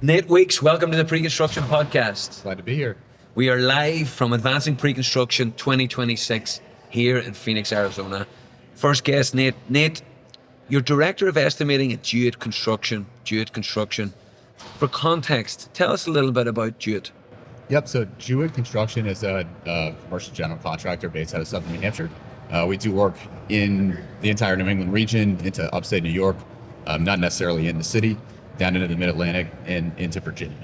Nate Weeks, welcome to the Preconstruction Podcast. Glad to be here. We are live from Advancing Preconstruction 2026 here in Phoenix, Arizona. First guest, Nate. Nate, you're Director of Estimating at Jewett Construction. For context, tell us a little bit about Jewett. Yep, so Jewett Construction is a commercial general contractor based out of Southern New Hampshire. We do work in the entire New England region, into upstate New York, not necessarily in the city, down into the mid-Atlantic and into Virginia.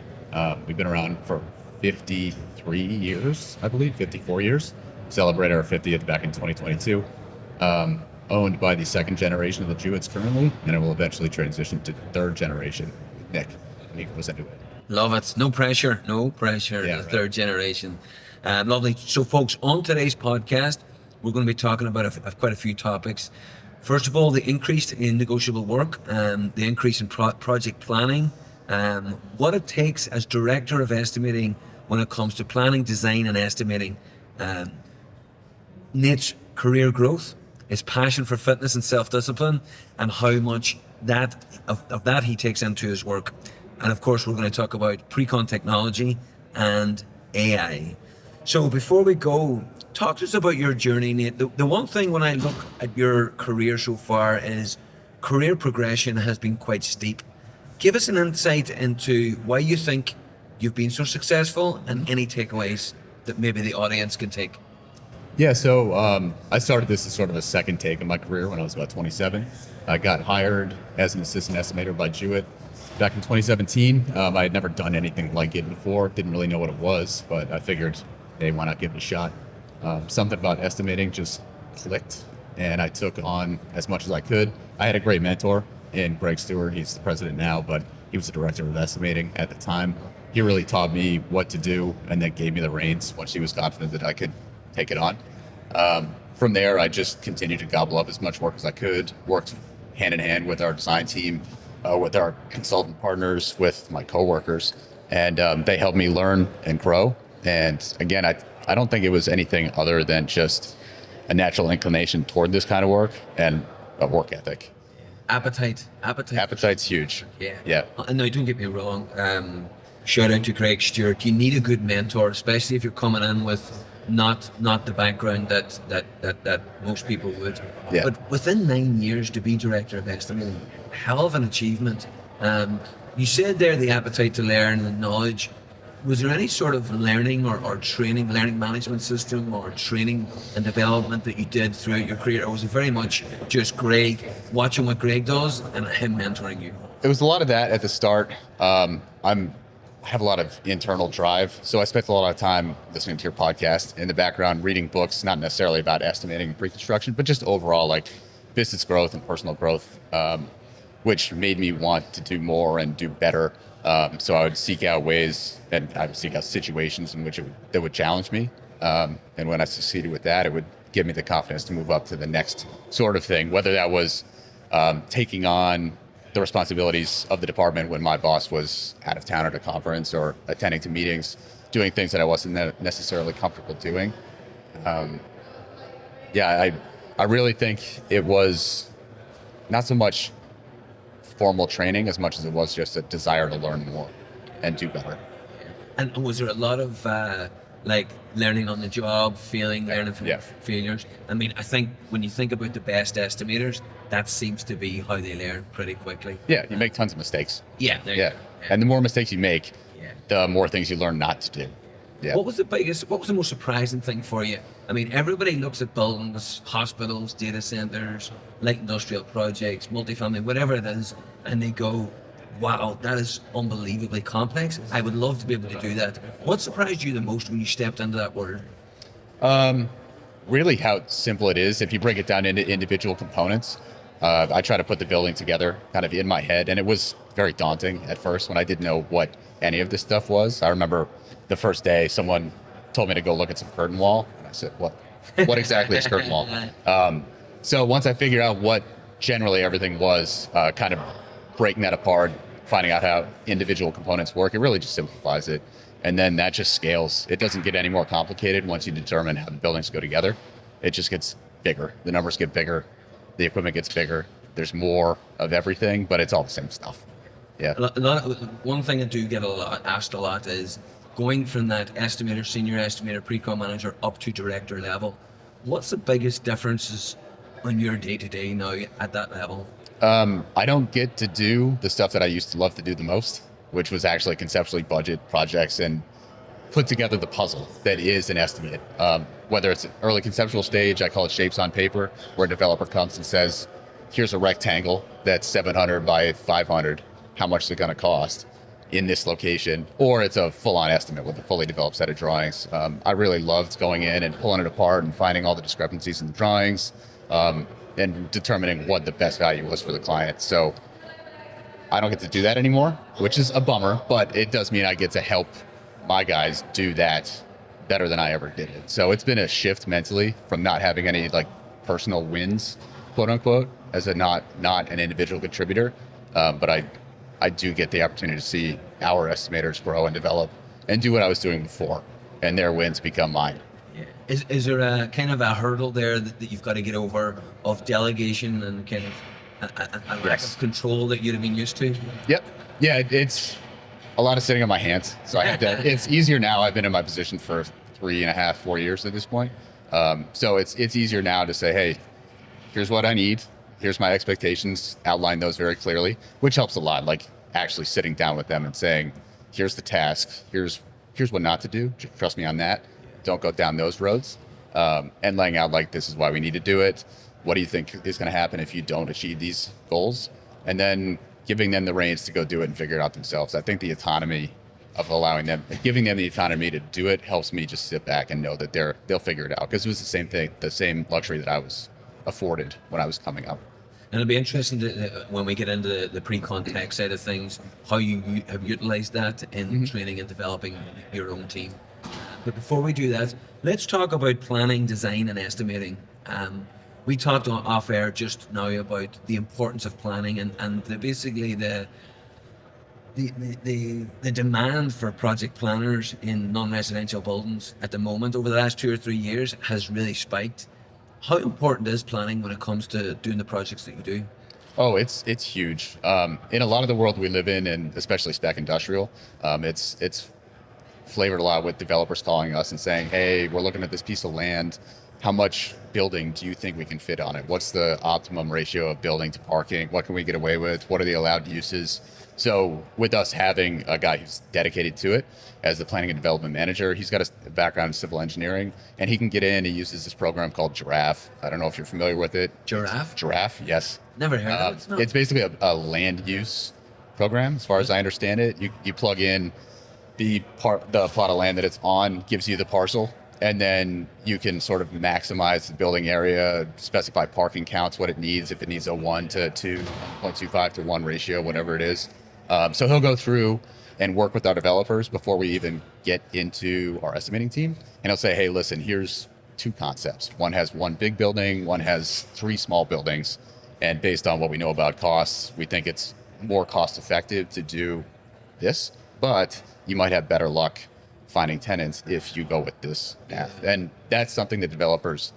We've been around for 53 years, I believe, 54 years. Celebrated our 50th back in 2022. Owned by the second generation of the Jewetts currently, and it will eventually transition to third generation with Nick. He goes into it. Love it. No pressure. Yeah, the third generation. Lovely. So folks, on today's podcast, we're going to be talking about quite a few topics. First of all, the increase in negotiable work, the increase in project planning, what it takes as Director of Estimating when it comes to planning, design and estimating, Nate's career growth, his passion for fitness and self-discipline, and how much of that he takes into his work. And of course, we're going to talk about pre-con technology and AI. So before we go, talk to us about your journey, Nate. The one thing when I look at your career so far is career progression has been quite steep. Give us an insight into why you think you've been so successful and any takeaways that maybe the audience can take. Yeah, so I started this as sort of a second take in my career when I was about 27. I got hired as an assistant estimator by Jewett back in 2017. I had never done anything like it before, didn't really know what it was, but I figured, hey, why not give it a shot? Something about estimating just clicked, and I took on as much as I could. I had a great mentor in Greg Stewart. He's the president now, but he was the director of estimating at the time. He really taught me what to do and then gave me the reins once he was confident that I could take it on. From there, I just continued to gobble up as much work as I could, worked hand in hand with our design team, with our consultant partners, with my coworkers, and they helped me learn and grow. And again, I don't think it was anything other than just a natural inclination toward this kind of work and a work ethic. Appetite's huge. Yeah. And now, don't get me wrong. Shout out to Greg Stewart. You need a good mentor, especially if you're coming in with not the background that most people would. Yeah. But within 9 years to be Director of Estimating, hell of an achievement. You said there the appetite to learn and knowledge. Was there any sort of learning or training, learning management system or training and development that you did throughout your career? Or was it very much just Greg, watching what Greg does and him mentoring you? It was a lot of that at the start. I have a lot of internal drive, so I spent a lot of time listening to your podcast in the background, reading books, not necessarily about estimating and pre-construction, but just overall like business growth and personal growth, which made me want to do more and do better. So I would seek out ways and I would seek out situations in which that would challenge me. And when I succeeded with that, it would give me the confidence to move up to the next sort of thing, whether that was taking on the responsibilities of the department when my boss was out of town at a conference or attending to meetings, doing things that I wasn't necessarily comfortable doing. I really think it was not so much formal training as much as it was just a desire to learn more and do better. And was there a lot of learning on the job, learning from failures? I mean, I think when you think about the best estimators, that seems to be how they learn pretty quickly. Yeah, you make tons of mistakes. Yeah. And the more mistakes you make, the more things you learn not to do. Yeah. What was the most surprising thing for you? I mean, everybody looks at buildings, hospitals, data centers, light industrial projects, multifamily, whatever it is, and they go, wow, that is unbelievably complex. I would love to be able to do that. What surprised you the most when you stepped into that world? Really how simple it is. If you break it down into individual components, I try to put the building together kind of in my head, and it was very daunting at first when I didn't know what any of this stuff was. I remember the first day someone told me to go look at some curtain wall, and I said, what exactly is curtain wall? So once I figured out what generally everything was, kind of breaking that apart, finding out how individual components work, it really just simplifies it. And then that just scales. It doesn't get any more complicated once you determine how the buildings go together. It just gets bigger. The numbers get bigger. The equipment gets bigger. There's more of everything, but it's all the same stuff. Yeah. One thing I do get asked a lot is going from that estimator, senior estimator, pre-con manager up to director level. What's the biggest differences on your day-to-day now at that level? I don't get to do the stuff that I used to love to do the most, which was actually conceptually budget projects and put together the puzzle that is an estimate. Whether it's an early conceptual stage, I call it shapes on paper, where a developer comes and says, here's a rectangle that's 700 by 500. How much is it going to cost in this location? Or it's a full-on estimate with a fully developed set of drawings. I really loved going in and pulling it apart and finding all the discrepancies in the drawings. And determining what the best value was for the client. So I don't get to do that anymore, which is a bummer, but it does mean I get to help my guys do that better than I ever did it. So it's been a shift mentally from not having any like personal wins, quote unquote, as a not an individual contributor. But I do get the opportunity to see our estimators grow and develop and do what I was doing before, and their wins become mine. Yeah. Is there a kind of a hurdle there that you've got to get over of delegation and kind of a lack of control that you'd have been used to? Yep. Yeah, it's a lot of sitting on my hands. So I have to, it's easier now. I've been in my position for 3.5, 4 years at this point. So it's easier now to say, hey, here's what I need. Here's my expectations, outline those very clearly, which helps a lot. Like actually sitting down with them and saying, here's the task. Here's what not to do. Trust me on that. Don't go down those roads, and laying out like, this is why we need to do it. What do you think is going to happen if you don't achieve these goals? And then giving them the reins to go do it and figure it out themselves. I think the autonomy of giving them the autonomy to do it helps me just sit back and know that they'll figure it out. Because it was the same thing, the same luxury that I was afforded when I was coming up. And it'll be interesting when we get into the pre-con tech side of things, how you have utilized that in training and developing your own team. But before we do that, let's talk about planning, design, and estimating. We talked off air just now about the importance of planning and basically the demand for project planners in non-residential buildings at the moment over the last 2 or 3 years has really spiked. How important is planning when it comes to doing the projects that you do? Oh, it's huge. In a lot of the world we live in, and especially spec industrial, it's flavored a lot with developers calling us and saying, hey, we're looking at this piece of land. How much building do you think we can fit on it? What's the optimum ratio of building to parking? What can we get away with? What are the allowed uses? So with us having a guy who's dedicated to it as the planning and development manager, he's got a background in civil engineering, and he can get in. He uses this program called Giraffe. I don't know if you're familiar with it. Giraffe? Giraffe, yes. Never heard of it. No. It's basically a land use program, as far as I understand it. You plug in the plot of land that it's on, gives you the parcel, and then you can sort of maximize the building area, specify parking counts, what it needs, if it needs a 1 to 2, 1.25 to 1 ratio, whatever it is. So he'll go through and work with our developers before we even get into our estimating team. And he'll say, hey, listen, here's 2 concepts. One has 1 big building, one has 3 small buildings. And based on what we know about costs, we think it's more cost effective to do this, but you might have better luck finding tenants if you go with this path. And that's something that developers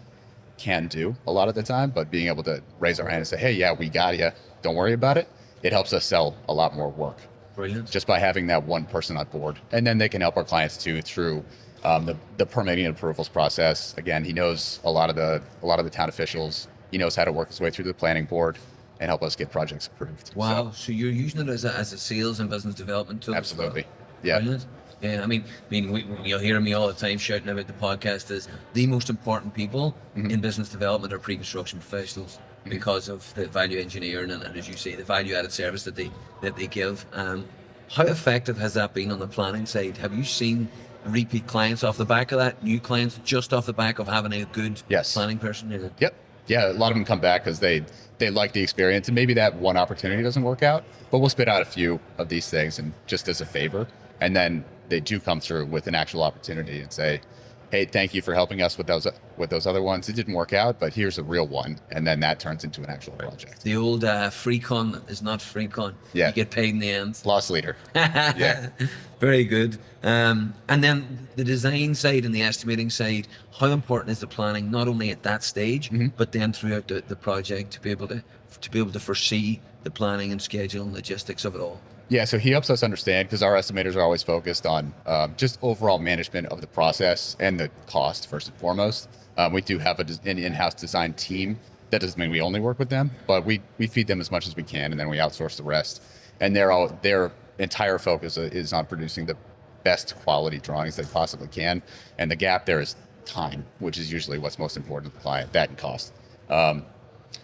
can do a lot of the time, but being able to raise our hand and say, hey, yeah, we got you, don't worry about it, it helps us sell a lot more work. Brilliant. Just by having that one person on board. And then they can help our clients too through the permitting and approvals process. Again, he knows a lot of the town officials. He knows how to work his way through the planning board and help us get projects approved. Wow. So you're using it as a sales and business development tool? Absolutely. Yeah. Brilliant. Yeah, I mean, you'll hear me all the time shouting about the podcast is the most important people in business development are pre-construction professionals because of the value engineering and as you say, the value-added service that they give. How effective has that been on the planning side? Have you seen repeat clients off the back of that, new clients just off the back of having a good planning person? Yep. Yeah, a lot of them come back because they like the experience, and maybe that one opportunity doesn't work out, but we'll spit out a few of these things and just as a favor, and then they do come through with an actual opportunity and say, hey, thank you for helping us with those other ones. It didn't work out, but here's a real one. And then that turns into an actual project. The old free con is not free con. Yeah. You get paid in the end. Loss leader. Yeah. Very good. And then the design side and the estimating side, how important is the planning, not only at that stage, but then throughout the project to be able to foresee the planning and schedule and logistics of it all? Yeah, so he helps us understand because our estimators are always focused on just overall management of the process and the cost first and foremost. We do have an in-house design team. That doesn't mean we only work with them, but we feed them as much as we can, and then we outsource the rest. And their entire focus is on producing the best quality drawings they possibly can. And the gap there is time, which is usually what's most important to the client, that and cost.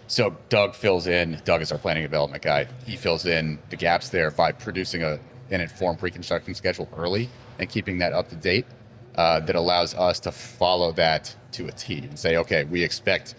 So Doug fills in. Doug is our planning development guy. He fills in the gaps there by producing an informed pre-construction schedule early and keeping that up to date. That allows us to follow that to a T and say, okay, we expect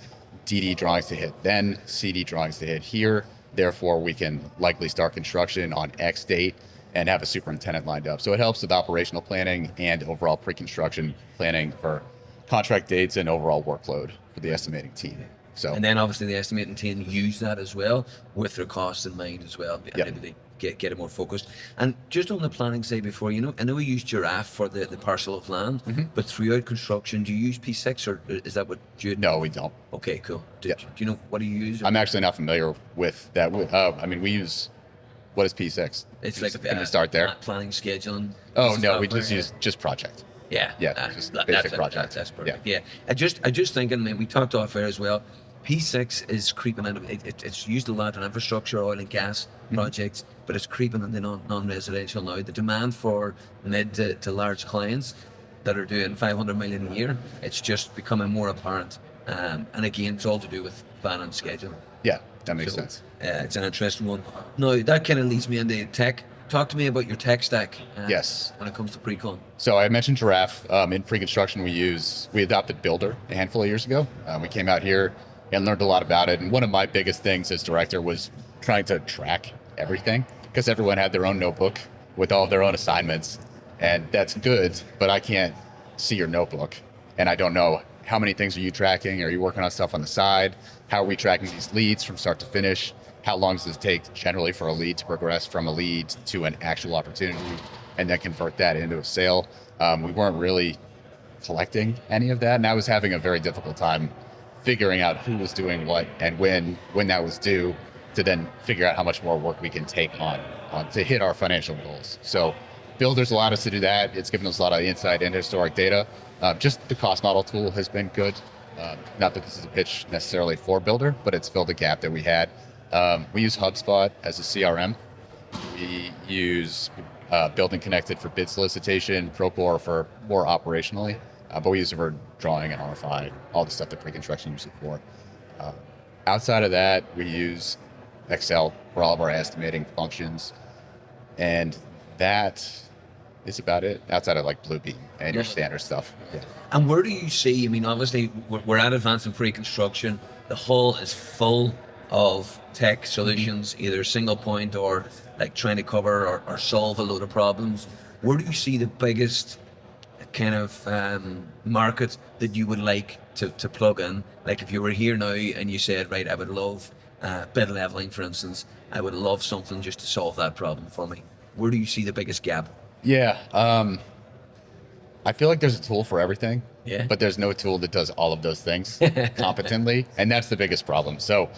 DD drawings to hit then, CD drawings to hit here. Therefore, we can likely start construction on X date and have a superintendent lined up. So it helps with operational planning and overall pre-construction planning for contract dates and overall workload for the estimating team. So, and then obviously the estimating team use that as well with their costs in mind as well, and able to get it more focused. And just on the planning side before, I know we use Giraffe for the parcel of land, but throughout construction, do you use P6 or is that what you? No, we don't. Okay, cool. Do you know, what do you use? I'm actually not familiar with that. We use, what is P6? It's like can we start there? Planning, scheduling. Oh, no, we just use just project. Yeah, just basic project. That's perfect. Yeah. I just thinking, man, we talked off air as well. P6 is creeping into it's used a lot in infrastructure, oil and gas projects, but it's creeping into non-residential now. The demand for mid to large clients that are doing 500 million a year, it's just becoming more apparent. And again, it's all to do with plan and schedule. Yeah, that makes sense. It's an interesting one. Now, that kind of leads me into tech. Talk to me about your tech stack. Yes. When it comes to pre-con. So I mentioned Giraffe. In pre-construction, we adopted Builder a handful of years ago. We came out here and learned a lot about it. And one of my biggest things as director was trying to track everything because everyone had their own notebook with all of their own assignments. And that's good, but I can't see your notebook. And I don't know how many things are you tracking? Are you working on stuff on the side? How are we tracking these leads from start to finish? How long does it take generally for a lead to progress from a lead to an actual opportunity and then convert that into a sale? We weren't really collecting any of that. And I was having a very difficult time figuring out who was doing what and when that was due to then figure out how much more work we can take on to hit our financial goals. So Builder's allowed us to do that. It's given us a lot of insight into historic data. Just the cost model tool has been good. Not that this is a pitch necessarily for Builder, but it's filled a gap that we had. We use HubSpot as a CRM. We use Building Connected for bid solicitation, Procore for more operationally, but we use it for drawing and RFI, all the stuff that pre-construction uses it for. Outside of that, we use Excel for all of our estimating functions, and that is about it, outside of like Bluebeam and your standard stuff. Yeah. And where do you see, obviously we're at advanced in pre-construction, the hull is full of tech solutions, either single point or like trying to cover or solve a load of problems. Where do you see the biggest kind of market that you would like to plug in? Like if you were here now and you said, right, I would love bid leveling, for instance, I would love something just to solve that problem for me. Where do you see the biggest gap? Yeah, I feel like there's a tool for everything, but there's no tool that does all of those things competently, and that's the biggest problem. So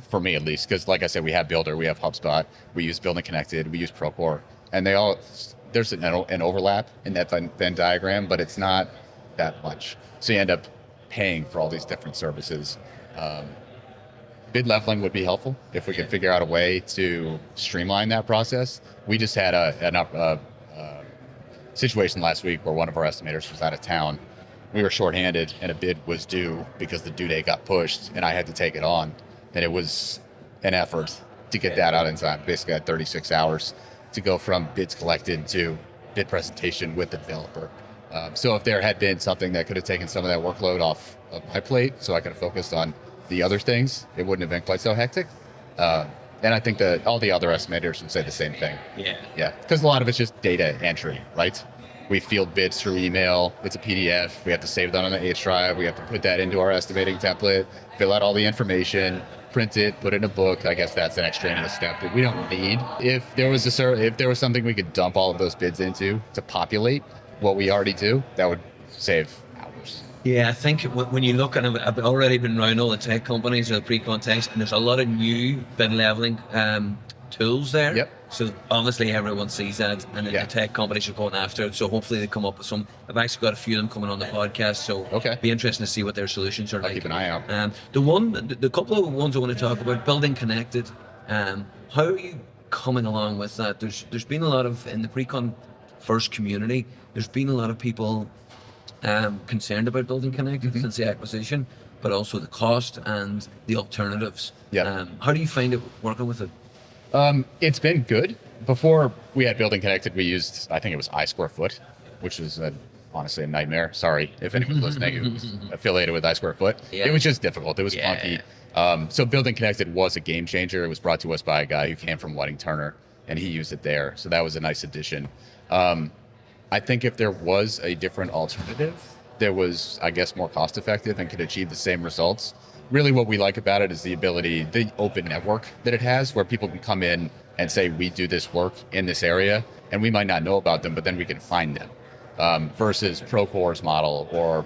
for me at least, because like I said, we have Builder, we have HubSpot, we use Building Connected, we use Procore, and there's an overlap in that Venn diagram, but it's not that much. So you end up paying for all these different services. Bid leveling would be helpful if we could figure out a way to streamline that process. We just had a situation last week where one of our estimators was out of town. We were shorthanded and a bid was due because the due date got pushed and I had to take it on. And it was an effort to get that out in time. Basically, I had 36 hours to go from bids collected to bid presentation with the developer. So if there had been something that could have taken some of that workload off of my plate so I could have focused on the other things, it wouldn't have been quite so hectic. And I think that all the other estimators would say the same thing. Yeah. Because a lot of it's just data entry, right? We field bids through email. It's a PDF. We have to save that on the H drive. We have to put that into our estimating template, fill out all the information, print it, put it in a book. I guess that's an extraneous step that we don't need. If there was something we could dump all of those bids into to populate what we already do, that would save hours. Yeah, I think when you look at it, I've already been around all the tech companies or the pre-con techs, and there's a lot of new bid leveling tools there. Yep. So obviously everyone sees that, and Yeah. the tech companies are going after it. So hopefully they come up with some. I've actually got a few of them coming on the podcast. So Okay. be interesting to see what their solutions are like. keep an eye out. The couple of ones I want to talk about, building connected. How are you coming along with that? There's been a lot of in the pre-con first community. There's been a lot of people concerned about building connected since the acquisition, but also the cost and the alternatives. Yeah. How do you find it working with it? It's been good. Before we had Building Connected, we used, I think it was I Square Foot, which was honestly a nightmare. Sorry if anyone's listening who's affiliated with I Square Foot. Yeah. It was just difficult. It was Yeah. clunky. So Building Connected was a game changer. It was brought to us by a guy who came from Whiting Turner, and he used it there. So that was a nice addition. I think if there was a different alternative that was, I guess, more cost effective and could achieve the same results, really what we like about it is the ability, the open network that it has, where people can come in and say, we do this work in this area, and we might not know about them, but then we can find them. Versus Procore's model, or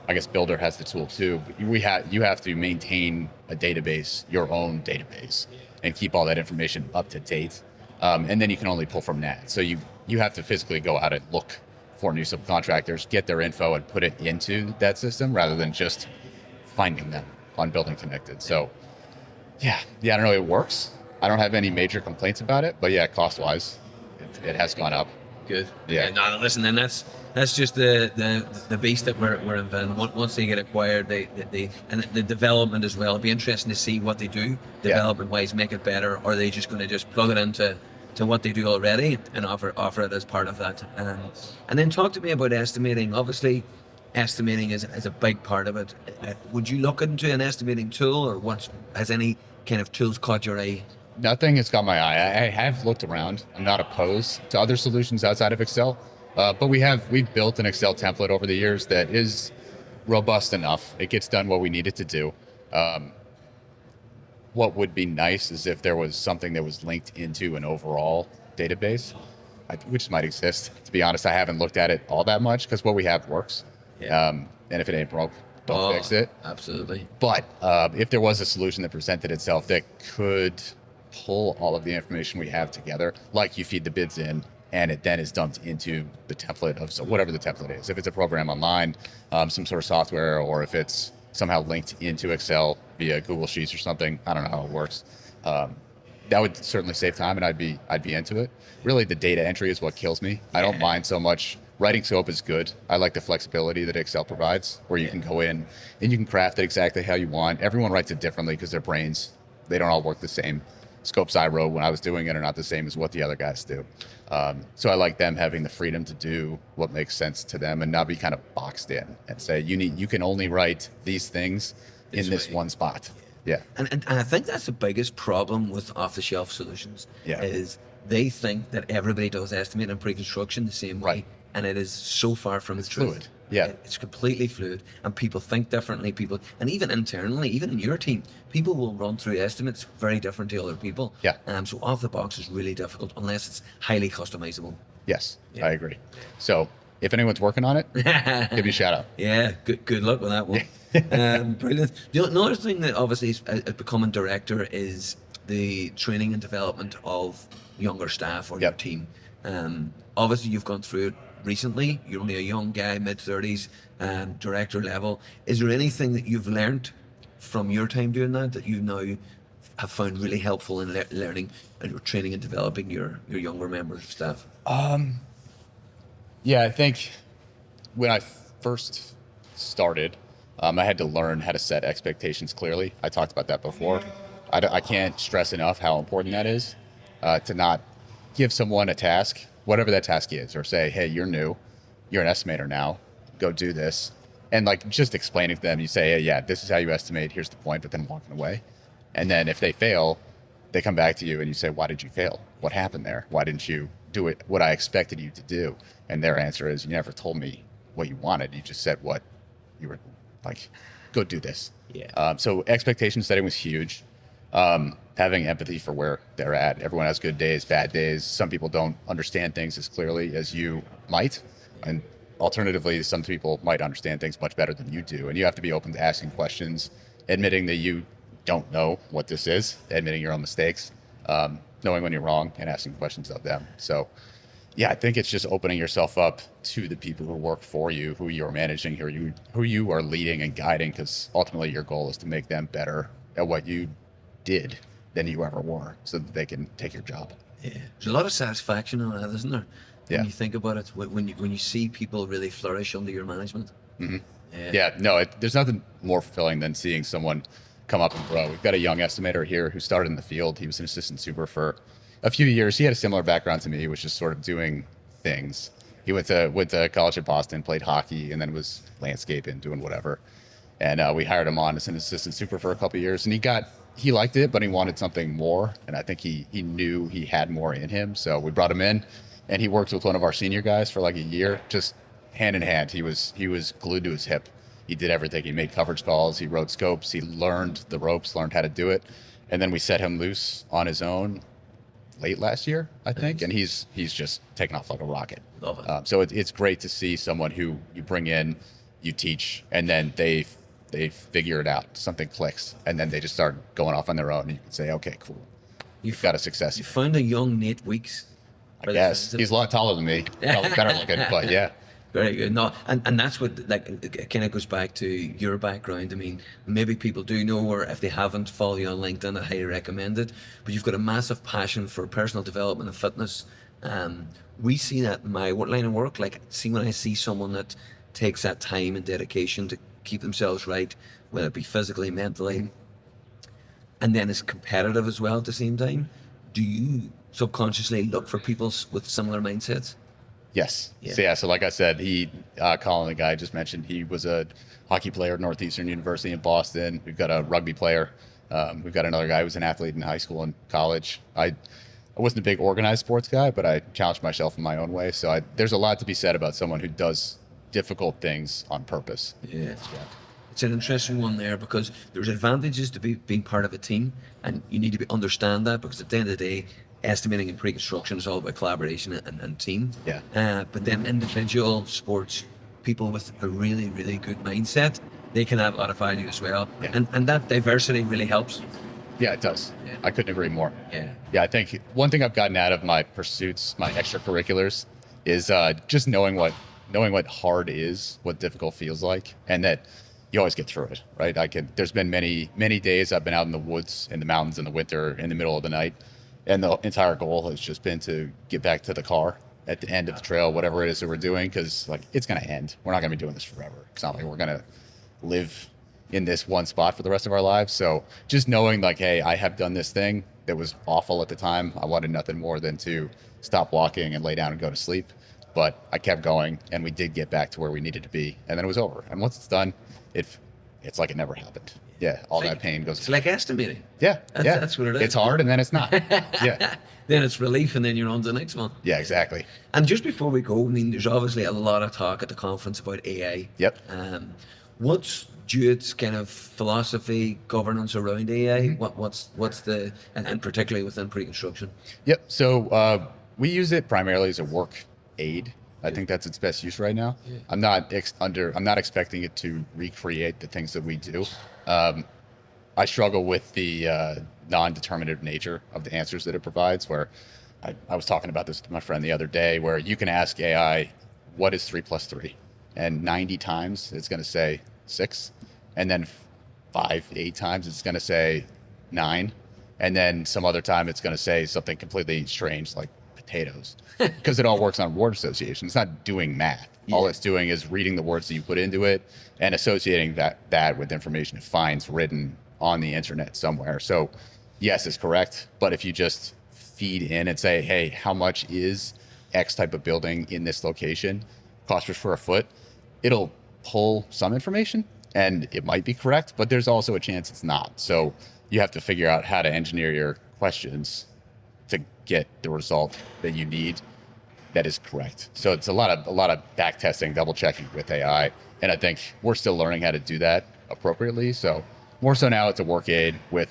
I guess Builder has the tool too. You have to maintain a database, your own database, and keep all that information up to date. And then you can only pull from that. So you have to physically go out and look for new subcontractors, get their info and put it into that system rather than just finding them on Building Connected. So yeah, I don't know, it works. I don't have any major complaints about it, but yeah, cost-wise, it has gone up. Good. Yeah. No, listen, and that's just the beast that we're in. Once they get acquired, and the development as well. It'll be interesting to see what they do development-wise, make it better, or are they just going to just plug it into what they do already and offer it as part of that. And then talk to me about estimating. Obviously, estimating is a big part of it. Would you look into an estimating tool, or has any kind of tools caught your eye? Nothing has caught my eye. I have looked around. I'm not opposed to other solutions outside of Excel, but we've built an Excel template over the years that is robust enough. It gets done what we need it to do. What would be nice is if there was something that was linked into an overall database, which might exist. To be honest, I haven't looked at it all that much because what we have works. Yeah. And if it ain't broke, don't fix it. Absolutely. But if there was a solution that presented itself that could pull all of the information we have together, like you feed the bids in, and it then is dumped into the template of whatever the template is. If it's a program online, some sort of software, or if it's somehow linked into Excel via Google Sheets or something, I don't know how it works. That would certainly save time, and I'd be into it. Really, the data entry is what kills me. I don't mind so much. Writing scope is good. I like the flexibility that Excel provides, where you can go in and you can craft it exactly how you want. Everyone writes it differently because their brains, they don't all work the same. Scopes I wrote when I was doing it are not the same as what the other guys do. So I like them having the freedom to do what makes sense to them and not be kind of boxed in and say, you can only write these things in this one spot. Yeah. And I think that's the biggest problem with off-the-shelf solutions. Yeah. Is they think that everybody does estimate and pre-construction the same way. Right. And it is so far from the truth. Fluid. Yeah. It's completely fluid, and people think differently. And even internally, even in your team, people will run through estimates very different to other people. Yeah. So off the box is really difficult unless it's highly customizable. Yes, Yeah. I agree. So if anyone's working on it, give me a shout out. Yeah, good luck with that one. Brilliant. Another thing that obviously is becoming director is the training and development of younger staff or your Yep. team. Obviously, you've gone through it recently. You're only a young guy, mid-30s, director level. Is there anything that you've learned from your time doing that you now have found really helpful in learning and training and developing your younger members of staff? Yeah, I think when I first started, I had to learn how to set expectations clearly. I talked about that before. I can't stress enough how important that is, to not give someone a task, whatever that task is, or say, hey, you're new, you're an estimator now, go do this. And like just explaining to them, you say, hey, yeah, this is how you estimate, here's the point, but then walking away. And then if they fail, they come back to you and you say, why did you fail? What happened there? Why didn't you do it what I expected you to do? And their answer is, you never told me what you wanted. You just said what you were like, go do this. Yeah. So expectation setting was huge. Having empathy for where they're at. Everyone has good days, bad days. Some people don't understand things as clearly as you might. And alternatively, some people might understand things much better than you do. And you have to be open to asking questions, admitting that you don't know what this is, admitting your own mistakes. knowing when you're wrong and asking questions of them. So yeah, I think it's just opening yourself up to the people who work for you, who you're managing, who you are leading and guiding, because ultimately your goal is to make them better at what you did than you ever were, so that they can take your job. Yeah, there's a lot of satisfaction in that, isn't there? When Yeah. you think about it, when you see people really flourish under your management. Mm-hmm. Yeah. Yeah, no, there's nothing more fulfilling than seeing someone come up and grow. We've got a young estimator here who started in the field. He was an assistant super for a few years. He had a similar background to me. He was just sort of doing things. He went to college in Boston, played hockey, and then was landscaping, doing whatever. And we hired him on as an assistant super for a couple of years, and he liked it, but he wanted something more. And I think he knew he had more in him. So we brought him in, and he worked with one of our senior guys for like a year, just hand in hand. He was glued to his hip. He did everything. He made coverage calls. He wrote scopes. He learned the ropes, learned how to do it. And then we set him loose on his own late last year, I think. And he's just taken off like a rocket. Love it. So it's great to see someone who you bring in, you teach, and then they figure it out. Something clicks, and then they just start going off on their own. And you can say, okay, cool. You've got a success. You found a young Nate Weeks. I guess. He's a lot taller than me. Probably better looking, but yeah. Very good. No, and that's what, like, it kind of goes back to your background. I mean, maybe people do know, or if they haven't, follow you on LinkedIn. I highly recommend it. But you've got a massive passion for personal development and fitness. We see that in my line of work. Like, when I see someone that takes that time and dedication to keep themselves right, whether it be physically, mentally, and then is competitive as well at the same time. Do you subconsciously look for people with similar mindsets? Yes. Yeah. So like I said, Colin, the guy I just mentioned, he was a hockey player at Northeastern University in Boston. We've got a rugby player. We've got another guy who was an athlete in high school and college. I wasn't a big organized sports guy, but I challenged myself in my own way. So there's a lot to be said about someone who does difficult things on purpose. Yeah. It's an interesting one there, because there's advantages to being part of a team, and you need to understand that, because at the end of the day, estimating and pre-construction is all about collaboration and team. Yeah. But then individual sports, people with a really, really good mindset, they can add a lot of value as well. Yeah. And that diversity really helps. Yeah, it does. Yeah. I couldn't agree more. Yeah. Yeah, I think one thing I've gotten out of my pursuits, my extracurriculars, is just knowing what hard is, what difficult feels like, and that you always get through it, right? There's been many, many days I've been out in the woods, in the mountains in the winter, in the middle of the night, and the entire goal has just been to get back to the car at the end of the trail, whatever it is that we're doing, because like it's going to end. We're not going to be doing this forever. It's not like we're going to live in this one spot for the rest of our lives. So just knowing like, hey, I have done this thing that was awful at the time. I wanted nothing more than to stop walking and lay down and go to sleep. But I kept going, and we did get back to where we needed to be, and then it was over. And once it's done, it's like it never happened. Yeah, all that pain goes. It's like estimating. Yeah, That's what it is. It's hard, and then it's not. Yeah. Then it's relief, and then you're on to the next one. Yeah, exactly. And just before we go, I mean, there's obviously a lot of talk at the conference about AI. Yep. What's Jewett's kind of philosophy, governance around AI? Mm-hmm. What's the, and particularly within pre-construction? Yep. So we use it primarily as a work aid. I think that's its best use right now. Yeah. I'm not expecting it to recreate the things that we do. I struggle with the non-determinative nature of the answers that it provides, where I was talking about this to my friend the other day, where you can ask AI, what is 3 plus 3? And 90 times it's going to say 6. And then 8 times it's going to say 9. And then some other time it's going to say something completely strange like potatoes, because it all works on word association. It's not doing math. Yeah. All it's doing is reading the words that you put into it and associating that with information it finds written on the internet somewhere. So yes, it's correct. But if you just feed in and say, hey, how much is X type of building in this location, cost per square foot, it'll pull some information, and it might be correct, but there's also a chance it's not. So you have to figure out how to engineer your questions to get the result that you need that is correct. So it's a lot of back testing, double checking with AI. And I think we're still learning how to do that appropriately. So more so now it's a work aid with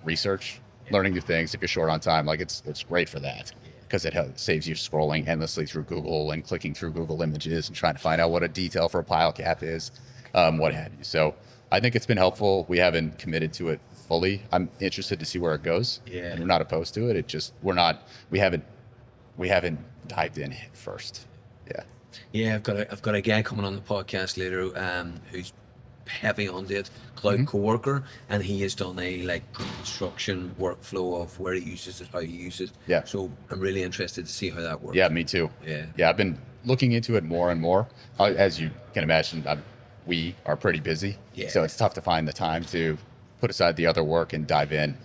research, learning new things. If you're short on time, like it's great for that, because it saves you scrolling endlessly through Google and clicking through Google Images and trying to find out what a detail for a pile cap is, what have you. So I think it's been helpful. We haven't committed to it fully. I'm interested to see where it goes. Yeah. And we're not opposed to it. It just, we haven't dived in first. Yeah. Yeah, I've got a guy coming on the podcast later who's heavy on it, cloud coworker, and he has done a like construction workflow of where he uses it, how he uses it. Yeah. So I'm really interested to see how that works. Yeah, me too. Yeah. I've been looking into it more and more. As you can imagine, we are pretty busy. Yeah. So it's tough to find the time to put aside the other work and dive in,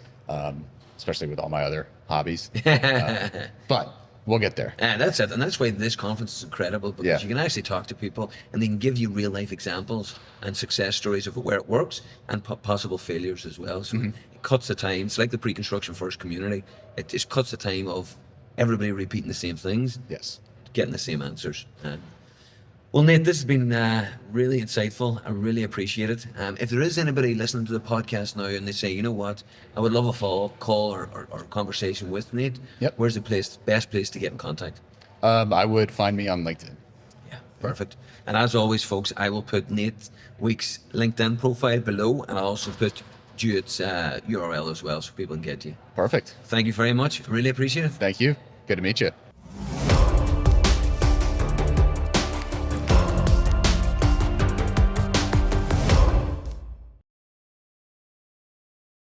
especially with all my other hobbies. But we'll get there. And that's it. And that's why this conference is incredible, because you can actually talk to people and they can give you real life examples and success stories of where it works and possible failures as well. So it cuts the time. It's like the pre-construction first community. It just cuts the time of everybody repeating the same things, Yes. getting the same answers. Well, Nate, this has been really insightful. I really appreciate it. If there is anybody listening to the podcast now and they say, you know what, I would love a follow-up call or conversation with Nate, where's the best place to get in contact? I would find me on LinkedIn. Yeah, perfect. And as always, folks, I will put Nate Weeks' LinkedIn profile below, and I'll also put Jewett's URL as well so people can get you. Perfect. Thank you very much. Really appreciate it. Thank you. Good to meet you.